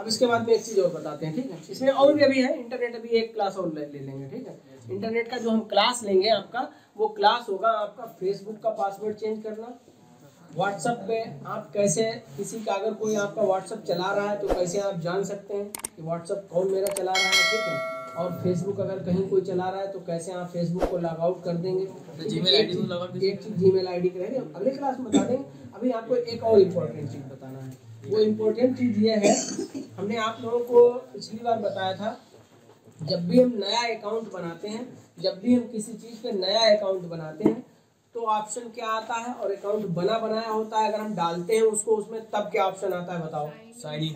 अब इसके बाद में एक चीज़ और बताते हैं, ठीक है। इसमें और भी अभी है इंटरनेट, अभी एक क्लास और ले लेंगे, ठीक है। इंटरनेट का जो हम क्लास लेंगे आपका, वो क्लास होगा आपका फेसबुक का पासवर्ड चेंज करना, व्हाट्सएप पे आप कैसे किसी का अगर कोई आपका व्हाट्सएप चला रहा है तो कैसे आप जान सकते हैं कि व्हाट्सएप कौन मेरा चला रहा है, ठीक है। और फेसबुक अगर कहीं कोई चला रहा है तो कैसे आप फेसबुक को लॉग आउट कर देंगे। तो जीमेल आईडी को लॉग आउट, एक चीज़ जीमेल आईडी की रहेगी, अगले क्लास में बता देंगे। अभी आपको एक और इम्पोर्टेंट चीज़ बताना है। वो इम्पोर्टेंट चीज़ ये है, हमने आप लोगों को पिछली बार बताया था, जब भी हम नया अकाउंट बनाते हैं, जब भी हम किसी चीज़ पे नया अकाउंट बनाते हैं तो ऑप्शन क्या आता है, और अकाउंट बना बनाया होता है अगर हम डालते हैं उसको उसमें, तब क्या ऑप्शन आता है बताओ? Sign in,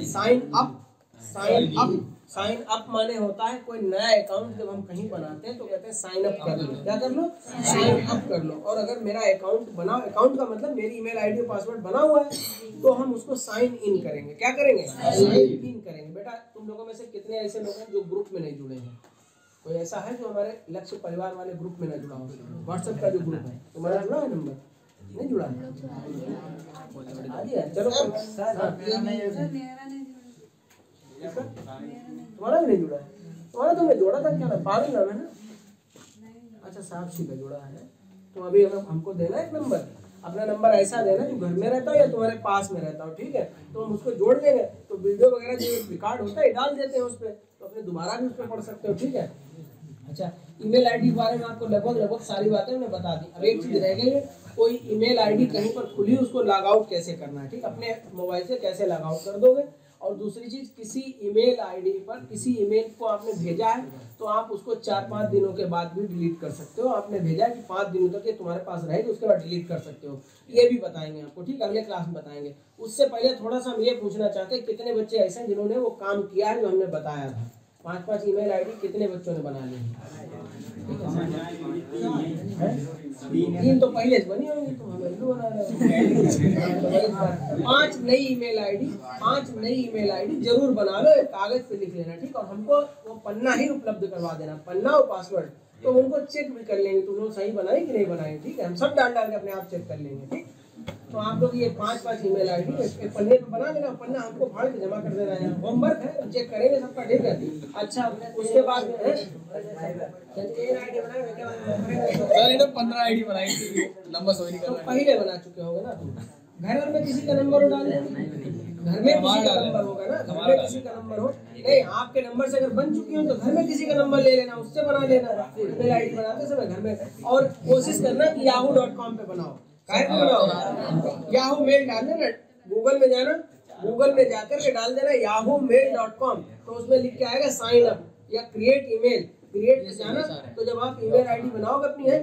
sign up, sign up. Sign up माने होता है कोई नया अकाउंट जब हम कहीं बनाते हैं तो कहते हैं साइन अप कर लो। क्या कर लो? साइन अप कर लो। और अगर मेरा अकाउंट बना, अकाउंट का मतलब मेरी ईमेल आईडी और पासवर्ड बना हुआ है, तो हम उसको साइन इन करेंगे। क्या करेंगे? साइन इन करेंगे। बेटा तुम लोगों में से कितने ऐसे लोग हैं जो ग्रुप में नहीं जुड़े हैं? कोई ऐसा है जो हमारे लक्ष्य परिवार वाले ग्रुप में न जुड़ा हो? व्हाट्सएप का जो ग्रुप है तुम्हारा जुड़ा है? नंबर नहीं जुड़ा है? चलो तुम्हारा भी नहीं जुड़ा है? तुम्हारा तुमने जोड़ा था क्या ना? पागल नाम है ना? अच्छा साक्षी का जुड़ा है। तो अभी हमको देना एक नंबर, अपना नंबर ऐसा देना जो घर में रहता हो या तुम्हारे पास में रहता हो, ठीक है। तो हम उसको जोड़ देंगे तो वीडियो वगैरह जो रिकॉर्ड होता है डाल देते हैं उस पर, तो अपने दोबारा भी उस पर पढ़ सकते हो, ठीक है। अच्छा ईमेल आईडी के बारे में आपको लगभग सारी बातें मैं बता दी। अब एक चीज़ रह गई है, कोई ईमेल आईडी कहीं पर खुली उसको लॉग आउट कैसे करना है, ठीक। अपने मोबाइल से कैसे लॉग आउट कर दोगे। और दूसरी चीज़, किसी ईमेल आईडी पर किसी ईमेल को आपने भेजा है तो आप उसको 4-5 दिनों के बाद भी डिलीट कर सकते हो। आपने भेजा है कि 5 दिनों तक ये तुम्हारे पास रहेगी, उसके बाद डिलीट कर सकते हो। ये भी बताएंगे आपको, ठीक, अगले क्लास में बताएंगे। उससे पहले थोड़ा सा हम ये पूछना चाहते हैं, कितने बच्चे ऐसे हैं जिन्होंने वो काम किया है जो हमने बताया था? 5-5 ईमेल आईडी कितने बच्चों ने बना ली? 3 तो पहले से बनी होंगी, तो हमें बना रहे हो। 5 नई ईमेल आईडी, 5 नई ईमेल आईडी जरूर बना लो, एक कागज पे लिख लेना, ठीक। और हमको वो पन्ना ही उपलब्ध करवा देना, पन्ना और पासवर्ड, तो उनको चेक भी कर लेंगे तुम लोग सही बनाए कि नहीं बनाए, ठीक है। हम सब डाल के अपने आप चेक कर लेंगे, ठीक। तो आप लोग ये 5-5 ईमेल आईडी एक पन्ने पे बना लेना, पन्ना हमको फाड़ के जमा कर देना है, होमवर्क है, चेक करेंगे सबका, ठीक है। अच्छा उसके बाद में है 15 आईडी बनाई थी, नंबर सही नहीं कर रहा। पहले बना चुके होंगे ना तुम। घर में किसी का नंबर डाल लेंगे, घर में किसी का नंबर होगा ना, घर में किसी का नंबर हो नहीं, आपके नंबर से अगर बन चुकी हो तो घर में किसी का नंबर ले लेना, उससे बना लेना ईमेल आईडी बनाते समय घर में। और कोशिश करना कि yahoo.com पे बनाओ, याहू मेल डाल देना, गूगल में जाना, गूगल में जाकर के डाल देना yahoomail.com, तो उसमें लिख के आएगा साइन अप या क्रिएट ईमेल, क्रिएट पे जाना। तो जब आप ईमेल आईडी बनाओगे अपनी है,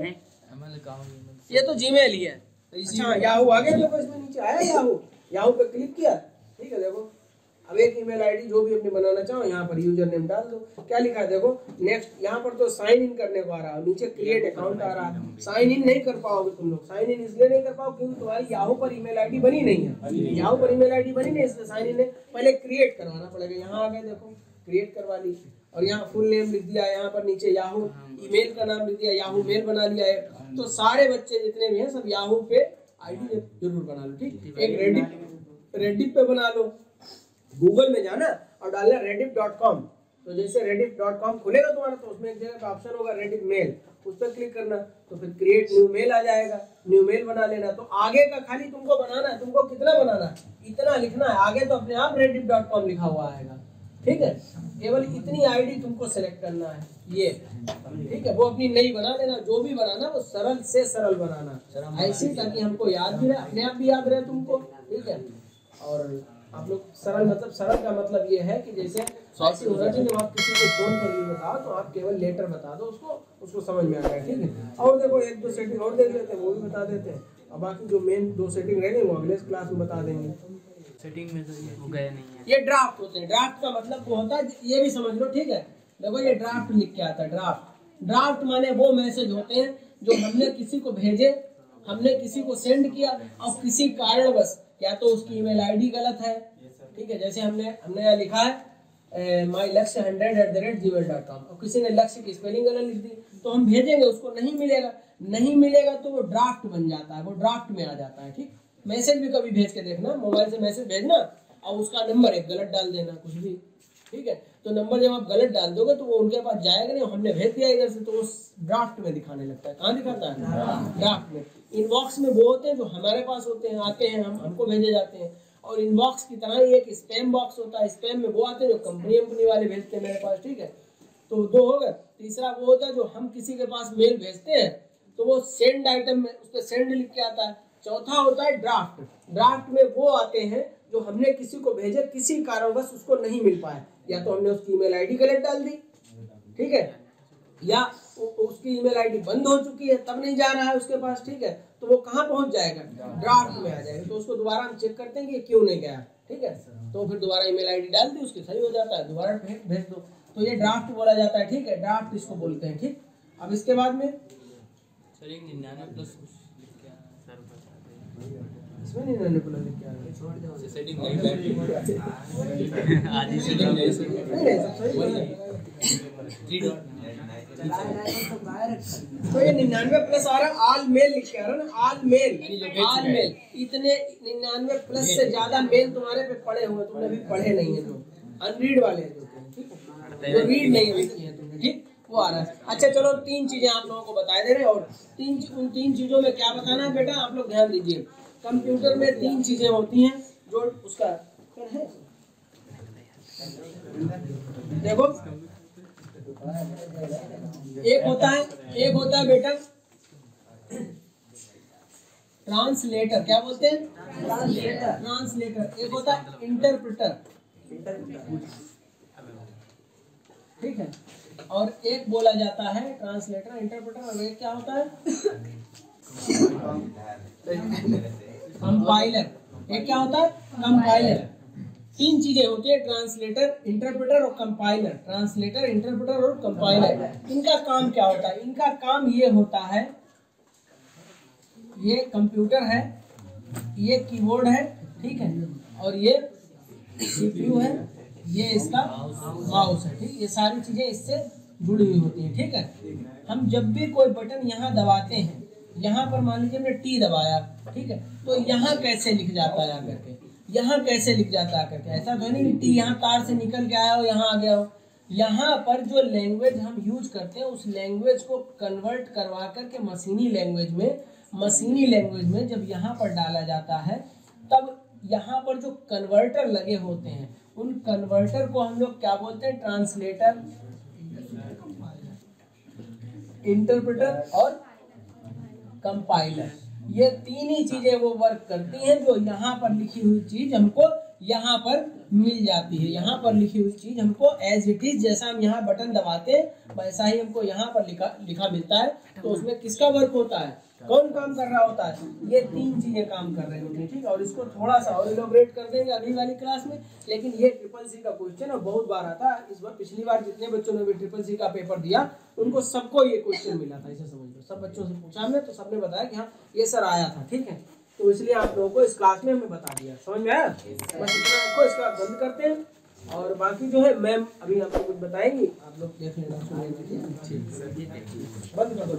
ये तो जीमेल ही है। अच्छा याहू आ गया, देखो इसमें नीचे आया याहू, याहू पे क्लिक किया, ठीक है। देखो अब एक ईमेल आईडी जो भी अपने बनाना चाहो यहाँ पर यूजर नेम डाल दो। क्या लिखा है देखो, नेक्स्ट। यहाँ पर तो साइन इन करने को आ रहा है, नीचे क्रिएट अकाउंट आ रहा है। साइन इन नहीं कर पाओगे तुम लोग, साइन इन इसलिए नहीं कर पाओगे क्योंकि तुम्हारी याहू पर ईमेल आईडी बनी नहीं है, याहू पर ईमेल आईडी बनी नहीं, इसलिए साइन इन पहले क्रिएट करवाना पड़ेगा। यहाँ आ गए देखो, क्रिएट करवा ली, और यहाँ फुल नेम लिख दिया, यहाँ पर नीचे याहू ईमेल का नाम लिख दिया, याहू मेल बना लिया है। तो सारे बच्चे जितने भी हैं सब याहू पे आईडी जरूर बना लो, ठीक। एक रेडिफ पे बना लो, गूगल में जाना और डालना rediff.com। तो जैसे rediff.com खुलेगा तुम्हारा, तो उसमें एक जगह का ऑप्शन होगा रेडिफ मेल, उस पर क्लिक करना, तो फिर क्रिएट न्यू मेल आ जाएगा, न्यू मेल बना लेना। तो आगे का खाली तुमको बनाना है, तुमको कितना बनाना है, इतना लिखना है, आगे तो अपने आप rediff.com लिखा हुआ आएगा, ठीक है। केवल इतनी आईडी तुमको सेलेक्ट करना है, ये ठीक है। वो अपनी नई बना लेना, जो भी बनाना वो सरल से सरल बनाना, ऐसी ताकि हमको याद भी रहे, अपने आप भी याद रहे तुमको, ठीक है। और आप लोग सरल मतलब, सरल का मतलब ये है कि जैसे ऐसी होना चाहिए, जब आप किसी को फोन पर भी बताओ तो आप केवल लेटर बता दो, उसको समझ में आ जाए, ठीक है। और देखो 1-2 सेटिंग और देख लेते हैं, वो भी बता देते हैं, और बाकी जो मेन 2 सेटिंग रह गई वो अगले क्लास में बता देंगे। सेटिंग में तो ये हो गया नहीं है, ये ड्राफ्ट होते हैं। ड्राफ्ट का मतलब वो होता है, ये भी समझ लो, ठीक है। देखो ये ड्राफ्ट लिख के आता है, ड्राफ्ट माने वो मैसेज होते हैं जो हमने किसी को भेजे, हमने किसी को सेंड किया, और किसी कारणवश या तो उसकी ईमेल आईडी गलत है, ठीक है। जैसे हमने यहाँ लिखा है माई लक्ष्य 100@gmail.com, और किसी ने लक्ष्य की स्पेलिंग गलत लिख दी, तो हम भेजेंगे, उसको नहीं मिलेगा तो वो ड्राफ्ट बन जाता है, वो ड्राफ्ट में आ जाता है, ठीक। मैसेज भी कभी भेज के देखना, मोबाइल से मैसेज भेजना, और उसका नंबर एक गलत डाल देना कुछ भी, ठीक है। तो नंबर जब आप गलत डाल दोगे तो वो उनके पास जाएगा नहीं, हमने भेज दिया इधर से, तो वो ड्राफ्ट में दिखाने लगता है। कहाँ दिखाता है? ड्राफ्ट में। इनबॉक्स में वो होते हैं जो हमारे पास होते हैं, आते हैं, हमको भेजे जाते हैं। और इनबॉक्स की तरह ही एक स्पैम बॉक्स होता है, स्पैम में वो आते हैं जो कंपनी वाले भेजते हैं मेरे पास, ठीक है। तो दो हो गए। तीसरा वो होता है जो हम किसी के पास मेल भेजते हैं तो वो सेंड आइटम में उस पर सेंड लिख के आता है। चौथा होता है ड्राफ्ट। ड्राफ्ट में वो आते हैं जो हमने किसी को भेजे, किसी कारणवश उसको नहीं मिल पाया, या तो हमने उसकी ईमेल आईडी गलत डाल दी, ठीक है, या उसकी ईमेल आईडी बंद हो चुकी है तब नहीं जा रहा है उसके पास, ठीक है। तो वो कहाँ पहुंच जाएगा? ड्राफ्ट में आ जाएगा। तो उसको दोबारा हम चेक करते हैं कि क्यों नहीं गया, ठीक है। तो फिर दोबारा ईमेल आईडी डाल दी उसकी, सही हो जाता है, दोबारा भेज दो। तो ये ड्राफ्ट बोला जाता है, ठीक है, ड्राफ्ट इसको बोलते हैं, ठीक। अब इसके बाद में सर एक 99 प्लस इसमें 99 प्लस लिख के आ गया, छोड़ दो से सेटिंग नहीं बैठी आधी सेटिंग नहीं नहीं सब सही है। तो ये 99 प्लस आ रहा, ऑल मेल लिख के आ रहा ना, ऑल मेल। इतने 99 प्लस से ज्यादा मेल तुम्हारे पे पड़े हुए, तुमने अभी पढ़े नहीं है, तो अनरीड वाले हैं, ठीक है, जो रीड नहीं अभी किए हैं तुमने, ठीक, वो आ रहा है। अच्छा चलो, 3 चीजें आप लोगों को बता दे रहे हैं, और उन 3 चीजों में क्या बताना है बेटा, आप लोग ध्यान दीजिए। कंप्यूटर में 3 चीजें होती हैं जो उसका है, देखो, एक होता है बेटा ट्रांसलेटर, क्या बोलते हैं? ट्रांसलेटर। एक होता है इंटरप्रेटर, ठीक है, और एक बोला जाता है ट्रांसलेटर, इंटरप्रेटर, और एक क्या होता है? कंपाइलर। एक क्या होता है? कंपाइलर। 3 चीजें होती है, ट्रांसलेटर, इंटरप्रेटर और कंपाइलर। ट्रांसलेटर, इंटरप्रेटर और कंपाइलर। इनका काम क्या होता है? इनका काम ये होता है, ये कंप्यूटर है, ये कीबोर्ड है, ठीक है, और ये सीपीयू है, ये इसका माउस है, ठीक। ये सारी चीजें इससे जुड़ी हुई होती हैं, ठीक है। हम जब भी कोई बटन यहाँ दबाते हैं, यहाँ पर मान लीजिए हमने टी दबाया, ठीक है, तो यहाँ कैसे लिख जाता है आकर के, यहाँ कैसे लिख जाता है करके, ऐसा तो नहीं कि टी यहाँ तार से निकल के आया हो, यहाँ आ गया हो। यहाँ पर जो लैंग्वेज हम यूज करते हैं, उस लैंग्वेज को कन्वर्ट करवा करके मशीनी लैंग्वेज में जब यहाँ पर डाला जाता है, तब यहाँ पर जो कन्वर्टर लगे होते हैं, उन कन्वर्टर को हम लोग क्या बोलते हैं? ट्रांसलेटर, इंटरप्रेटर और कंपाइलर। ये 3 ही चीजें वो वर्क करती हैं, जो यहाँ पर लिखी हुई चीज हमको यहाँ पर मिल जाती है। यहाँ पर लिखी हुई चीज हमको एज इट इज, जैसा हम यहाँ बटन दबाते हैं वैसा ही हमको यहाँ पर लिखा मिलता है। तो उसमें किसका वर्क होता है? कौन काम कर रहा होता है? ये 3 चीजें काम कर रही होती है, ठीक है। और इसको थोड़ा सा और इलॉबरेट कर देंगे अगली वाली क्लास में। लेकिन ये ट्रिपल-सी का क्वेश्चन है, बहुत बार आता है। इस बार पिछली बार जितने बच्चों ने भी ट्रिपल-सी का पेपर दिया, उनको सबको ये क्वेश्चन मिला था, इसे समझ लो। सब बच्चों से पूछा हमने, तो सबने बताया कि हाँ ये सर आया था, ठीक है। तो इसलिए आप लोगों को इस क्लास में हमने बता दिया, समझ में आया? बस इतना आपको, इसका बंद करते हैं, और बाकी जो है मैम अभी आपको कुछ बताएंगी, आप लोग देख लेना, सुन लेना, ठीक है। बंद कर दो।